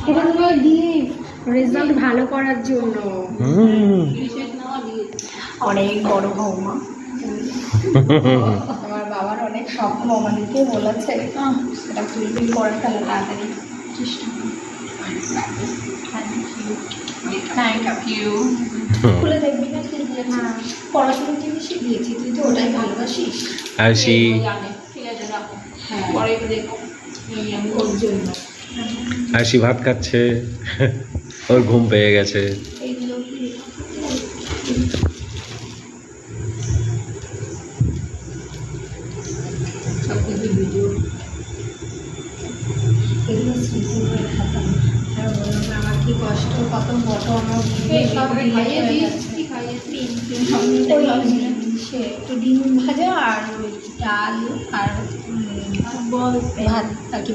এটা হলো gift result ভালো করার জন্য। অনেক বড় বৌমা। আমার বাবার অনেক স্বপ্ন আমাদেরকে বলেছে সেটা ফুলফিল করে ফেলে তাড়াতাড়ি চেষ্টা থ্যাংক ইউ। খুলে দেখবি না কি দিয়েছি? পড়াশোনার জিনিসই দিয়েছি, তুই তো ওটাই ভালোবাসিস। আরশি ঠিক আছে রাখো, পরে দেখো আমি ওর জন্য। আরশি ভাত খাচ্ছে, ওর ঘুম পেয়ে গেছে। এইগুলো কি ভিডিও, এগুলো স্মৃতি হয়ে থাকা। আর বললাম আমার কি কষ্ট, কত ফটো আমার সে একটু ডিম ভাজা আর ওই ডাল আর ভাত আর কি